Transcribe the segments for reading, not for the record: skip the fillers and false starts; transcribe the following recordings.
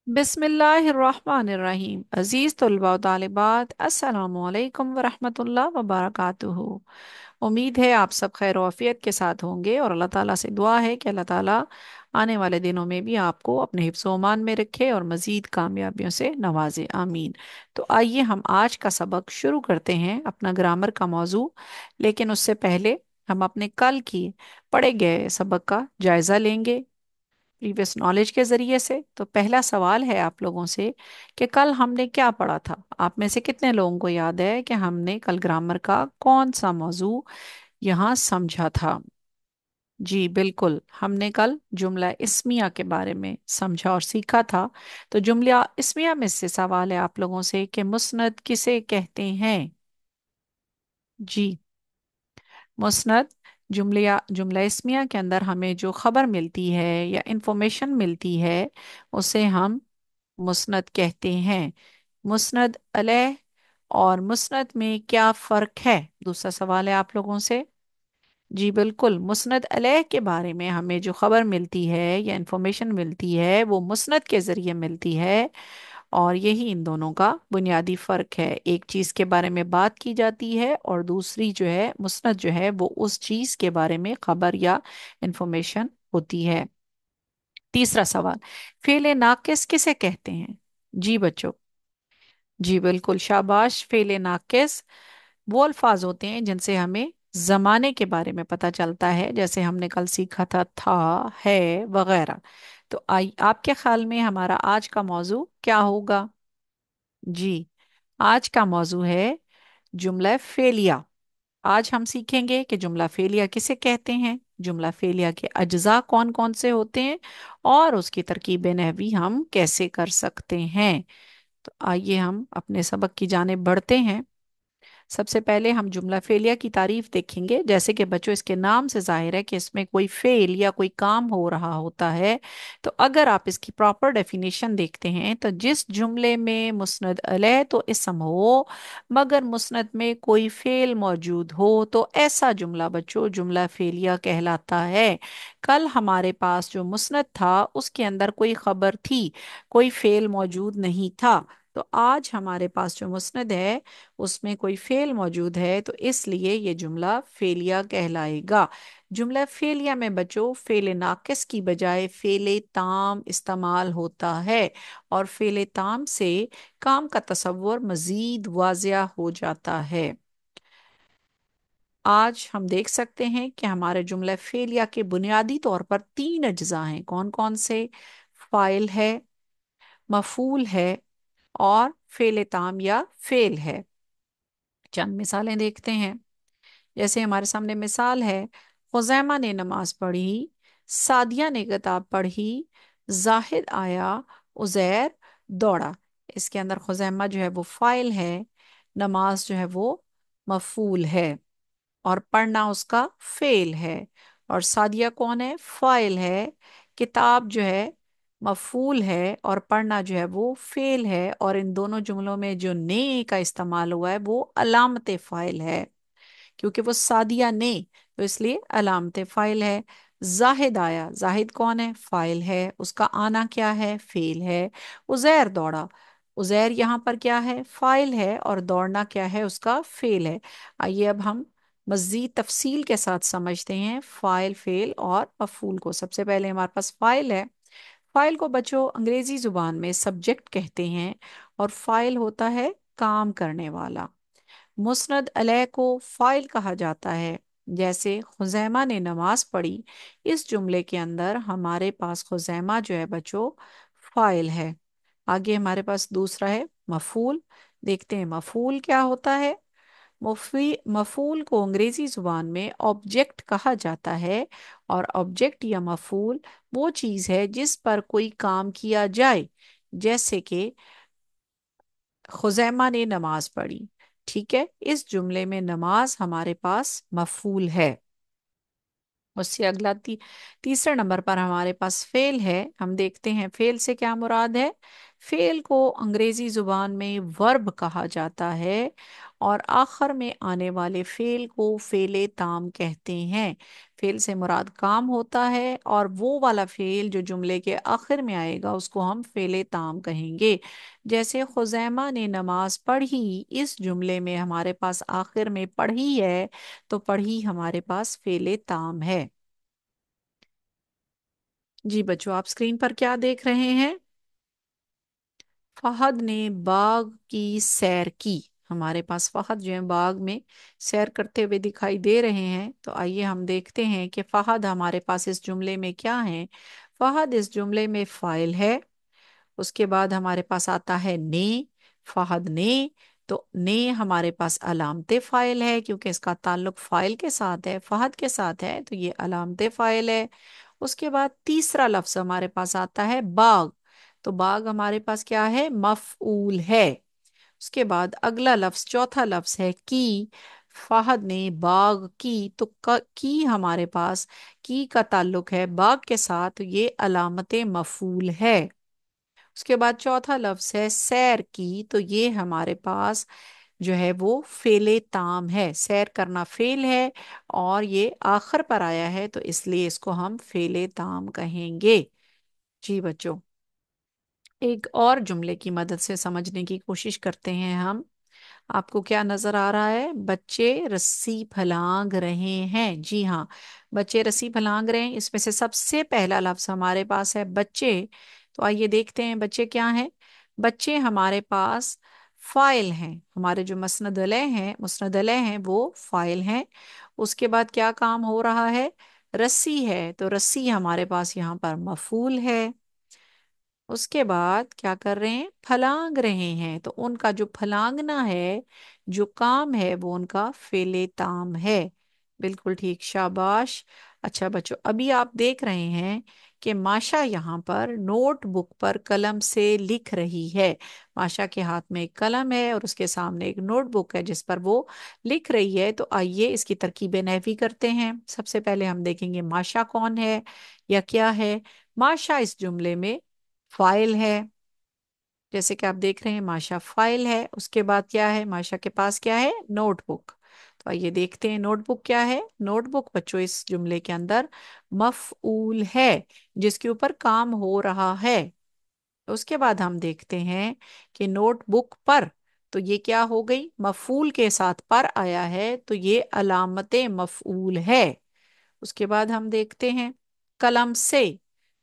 बिस्मिल्लाहिर्रहमानिर्रहीम। अज़ीज़ तलबा व तालिबात, अस्सलामु अलैकुम वरहमतुल्लाह वबरकातुहू। उम्मीद है आप सब खैर आफियत के साथ होंगे और अल्लाह ताला से दुआ है कि अल्लाह ताला आने वाले दिनों में भी आपको अपने हिफ्ज़ व अमान में रखे और मज़ीद कामयाबियों से नवाजे, आमीन। तो आइए हम आज का सबक शुरू करते हैं, अपना ग्रामर का मौजू। लेकिन उससे पहले हम अपने कल की पढ़े गए सबक का जायज़ा लेंगे प्रीवियस नॉलेज के ज़रिए से। तो पहला सवाल है आप लोगों से कि कल हमने क्या पढ़ा था। आप में से कितने लोगों को याद है कि हमने कल ग्रामर का कौन सा मौजू यहाँ समझा था? जी बिल्कुल, हमने कल जुमला इस्मिया के बारे में समझा और सीखा था। तो जुमला इस्मिया में से सवाल है आप लोगों से कि मुस्नद किसे कहते हैं? जी, मुस्नद जुमला इस्मिया के अंदर हमें जो खबर मिलती है या इंफॉर्मेशन मिलती है उसे हम मुस्नद कहते हैं। मुस्नद अलैह और मुस्नद में क्या फ़र्क है? दूसरा सवाल है आप लोगों से। जी बिल्कुल, मुस्नद अलैह के बारे में हमें जो खबर मिलती है या इंफॉर्मेशन मिलती है वो मुस्नद के ज़रिए मिलती है। और यही इन दोनों का बुनियादी फ़र्क है। एक चीज़ के बारे में बात की जाती है और दूसरी जो है मुस्नद जो है वो उस चीज़ के बारे में खबर या इंफॉर्मेशन होती है। तीसरा सवाल, फेले नाकिस किसे कहते हैं? जी बच्चों, जी बिल्कुल शाबाश। फेले नाकिस वो अल्फाज होते हैं जिनसे हमें जमाने के बारे में पता चलता है, जैसे हमने कल सीखा था, है, वगैरह। तो आई आपके ख्याल में हमारा आज का मौजू क्या होगा? जी, आज का मौजू है जुमला फेलिया। आज हम सीखेंगे कि जुमला फेलिया किसे कहते हैं, जुमला फेलिया के अज्जा कौन कौन से होते हैं और उसकी तरकीब नहवी हम कैसे कर सकते हैं। तो आइए हम अपने सबक की जानिब बढ़ते हैं। सबसे पहले हम जुमला फेलिया की तारीफ देखेंगे। जैसे कि बच्चों इसके नाम से जाहिर है कि इसमें कोई फेल या कोई काम हो रहा होता है। तो अगर आप इसकी प्रॉपर डेफिनेशन देखते हैं तो जिस जुमले में मुस्नद अलैह तो इसम हो मगर मुस्नद में कोई फेल मौजूद हो तो ऐसा जुमला बच्चों जुमला फेलिया कहलाता है। कल हमारे पास जो मुस्नद था उसके अंदर कोई खबर थी, कोई फेल मौजूद नहीं था। तो आज हमारे पास जो मुस्नद है उसमें कोई फेल मौजूद है तो इसलिए ये जुमला फेलिया कहलाएगा। जुमला फेलिया में बच्चों फेले नाकिस की बजाय फेले ताम इस्तेमाल होता है और फेले ताम से काम का तसव्वुर मजीद वाजिया हो जाता है। आज हम देख सकते हैं कि हमारे जुमला फेलिया के बुनियादी तौर पर तीन अज्जा हैं। कौन कौन से? फाइल है, मफूल है और फेले ताम या फेल है। चंद मिसालें देखते हैं। जैसे हमारे सामने मिसाल है, खुजैमा ने नमाज पढ़ी, सादिया ने किताब पढ़ी, जाहिद आया, उजैर दौड़ा। इसके अंदर खुजैमा जो है वो फाइल है, नमाज जो है वो मफूल है और पढ़ना उसका फेल है। और सादिया कौन है? फाइल है। किताब जो है मफूल है और पढ़ना जो है वो फेल है। और इन दोनों जुमलों में जो ने का इस्तेमाल हुआ है वो अलामत फाइल है, क्योंकि वो सादिया ने तो इसलिए अलामत फाइल है। जाहिद आया, जाहिद कौन है? फाइल है, उसका आना क्या है? फेल है। उजैर दौड़ा, उजैर यहाँ पर क्या है? फाइल है और दौड़ना क्या है? उसका फेल है। आइए अब हम मज़ीद तफसील के साथ समझते हैं फाइल, फेल और मफूल को। सबसे पहले हमारे पास फाइल है। फाइल को बच्चों अंग्रेजी जुबान में सब्जेक्ट कहते हैं और फाइल होता है काम करने वाला। मुस्नद अलैह को फाइल कहा जाता है। जैसे खुजैमा ने नमाज पढ़ी, इस जुमले के अंदर हमारे पास खुजैमा जो है बच्चों फाइल है। आगे हमारे पास दूसरा है मफूल। देखते हैं मफूल क्या होता है। मफूल को अंग्रेजी जुबान में ऑब्जेक्ट कहा जाता है और ऑब्जेक्ट या मफूल वो चीज़ है जिस पर कोई काम किया जाए। जैसे कि खुजैमा ने नमाज पढ़ी, ठीक है, इस जुमले में नमाज हमारे पास मफूल है। उससे अगला तीसरे नंबर पर हमारे पास फेल है। हम देखते हैं फेल से क्या मुराद है। फेल को अंग्रेजी जुबान में वर्ब कहा जाता है और आखिर में आने वाले फेल को फेले ताम कहते हैं। फेल से मुराद काम होता है और वो वाला फेल जो जुमले के आखिर में आएगा उसको हम फेले ताम कहेंगे। जैसे खुजैमा ने नमाज पढ़ी, इस जुमले में हमारे पास आखिर में पढ़ी है, तो पढ़ी हमारे पास फेले ताम है। जी बच्चों, आप स्क्रीन पर क्या देख रहे हैं? फहद ने बाग की सैर की। हमारे पास फहद जो है बाग में सैर करते हुए दिखाई दे रहे हैं। तो आइए हम देखते हैं कि फहद हमारे पास इस जुमले में क्या है। फहद इस जुमले में फाइल है। उसके बाद हमारे पास आता है ने। फहद ने, तो ने हमारे पास अलामते फाइल है क्योंकि इसका ताल्लुक फाइल के साथ है, फहद के साथ है, तो ये अलामते फाइल है। उसके बाद तीसरा लफ्ज हमारे पास आता है बाग। तो बाग हमारे पास क्या है? मफऊल है। उसके बाद अगला लफ्ज, चौथा लफ्ज है की। फहद ने बाग की, तो की हमारे पास की का ताल्लुक है बाग के साथ, तो ये अलामत मफूल है। उसके बाद चौथा लफ्ज है सैर की, तो ये हमारे पास जो है वो फेले ताम है। सैर करना फेल है और ये आखिर पर आया है, तो इसलिए इसको हम फेले ताम कहेंगे। जी बच्चों, एक और जुमले की मदद से समझने की कोशिश करते हैं हम। आपको क्या नजर आ रहा है? बच्चे रस्सी फलांग रहे हैं। जी हाँ, बच्चे रस्सी फलांग रहे हैं। इसमें से सबसे पहला लफ्ज हमारे पास है बच्चे। तो आइए देखते हैं बच्चे क्या हैं। बच्चे हमारे पास फाइल हैं। हमारे जो मुस्नद अलैह हैं वो फाइल हैं। उसके बाद क्या काम हो रहा है? रस्सी है, तो रस्सी हमारे पास यहाँ पर मफूल है। उसके बाद क्या कर रहे हैं? फलांग रहे हैं, तो उनका जो फलांगना है, जो काम है, वो उनका फेले ताम है। बिल्कुल ठीक, शाबाश। अच्छा बच्चों, अभी आप देख रहे हैं कि माशा यहाँ पर नोटबुक पर कलम से लिख रही है। माशा के हाथ में एक कलम है और उसके सामने एक नोटबुक है जिस पर वो लिख रही है। तो आइए इसकी तरकीब नहवी करते हैं। सबसे पहले हम देखेंगे माशा कौन है या क्या है। माशा इस जुमले में फाइल है। जैसे कि आप देख रहे हैं माशा फाइल है। उसके बाद क्या है? माशा के पास क्या है? नोटबुक। तो आइए देखते हैं नोटबुक क्या है। नोटबुक बच्चों इस जुमले के अंदर मफऊल है, जिसके ऊपर काम हो रहा है। उसके बाद हम देखते हैं कि नोटबुक पर, तो ये क्या हो गई? मफूल के साथ पर आया है, तो ये अलामत मफऊल है। उसके बाद हम देखते हैं कलम से।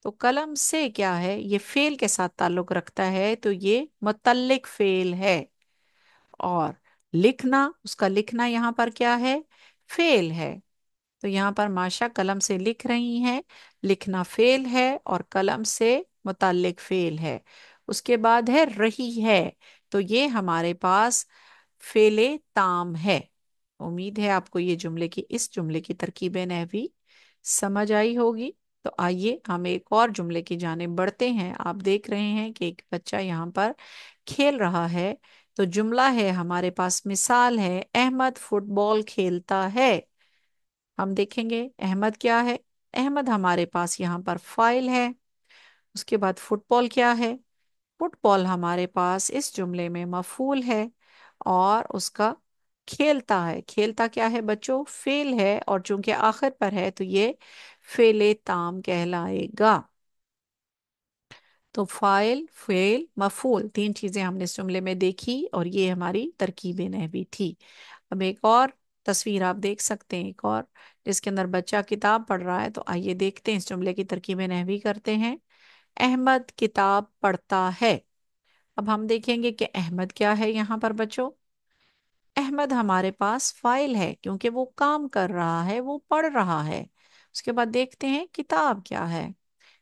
तो कलम से क्या है? ये फेल के साथ ताल्लुक रखता है, तो ये मुतल्लिक फेल है। और लिखना, उसका लिखना यहाँ पर क्या है? फेल है। तो यहाँ पर माशा कलम से लिख रही हैं, लिखना फेल है और कलम से मुतल्लिक फेल है। उसके बाद है रही है, तो ये हमारे पास फेले ताम है। उम्मीद है आपको ये जुमले की इस जुमले की तरकीब नहवी समझ आई होगी। तो आइए हम एक और जुमले की जानिब बढ़ते हैं। आप देख रहे हैं कि एक बच्चा यहाँ पर खेल रहा है। तो जुमला है हमारे पास, मिसाल है अहमद फुटबॉल खेलता है। हम देखेंगे अहमद क्या है। अहमद हमारे पास यहाँ पर फाइल है। उसके बाद फुटबॉल क्या है? फुटबॉल हमारे पास इस जुमले में मफूल है और उसका खेलता है। खेलता क्या है बच्चों? फेल है, और चूंकि आखिर पर है तो ये फेले ताम कहलाएगा। तो फाइल, फेल, मफूल, तीन चीजें हमने इस जुमले में देखी और ये हमारी तरकीब नहवी थी। अब एक और तस्वीर आप देख सकते हैं, एक और, जिसके अंदर बच्चा किताब पढ़ रहा है। तो आइए देखते हैं, इस जुमले की तरकीब नहवी करते हैं। अहमद किताब पढ़ता है। अब हम देखेंगे कि अहमद क्या है यहाँ पर बच्चों। अहमद हमारे पास फाइल है क्योंकि वो काम कर रहा है, वो पढ़ रहा है। उसके बाद देखते हैं किताब क्या है।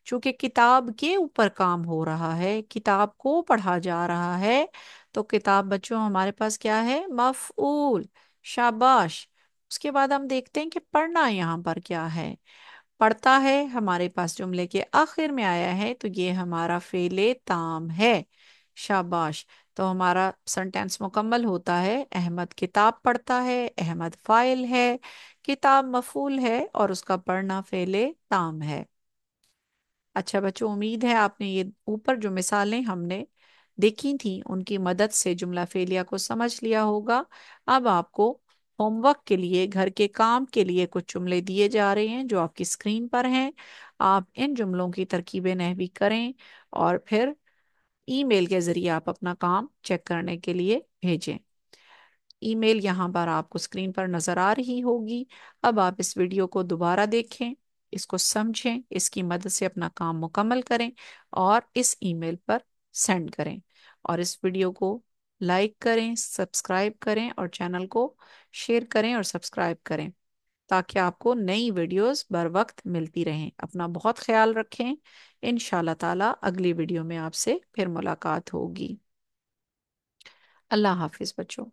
चूंकि किताब के ऊपर काम हो रहा है, किताब को पढ़ा जा रहा है, तो किताब बच्चों हमारे पास क्या है? मफऊल। शाबाश। उसके बाद हम देखते हैं कि पढ़ना यहाँ पर क्या है। पढ़ता है हमारे पास जुमले के आखिर में आया है, तो ये हमारा फेले ताम है। शाबाश। तो हमारा सेंटेंस मुकम्मल होता है, अहमद किताब पढ़ता है, अहमद फाइल है, किताब मफूल है और उसका पढ़ना फेले ताम है। अच्छा बच्चों, उम्मीद है आपने ये ऊपर जो मिसालें हमने देखी थी, उनकी मदद से जुमला फेलिया को समझ लिया होगा। अब आपको होमवर्क के लिए, घर के काम के लिए कुछ जुमले दिए जा रहे हैं जो आपकी स्क्रीन पर हैं। आप इन जुमलों की तरकीबें नहवी करें और फिर ईमेल के जरिए आप अपना काम चेक करने के लिए भेजें। ईमेल यहाँ पर आपको स्क्रीन पर नज़र आ रही होगी। अब आप इस वीडियो को दोबारा देखें, इसको समझें, इसकी मदद से अपना काम मुकम्मल करें और इस ईमेल पर सेंड करें। और इस वीडियो को लाइक करें, सब्सक्राइब करें और चैनल को शेयर करें और सब्सक्राइब करें ताकि आपको नई वीडियोस बर वक्त मिलती रहें। अपना बहुत ख्याल रखें। इंशाल्लाह ताला अगली वीडियो में आपसे फिर मुलाकात होगी। अल्लाह हाफिज़ बच्चों।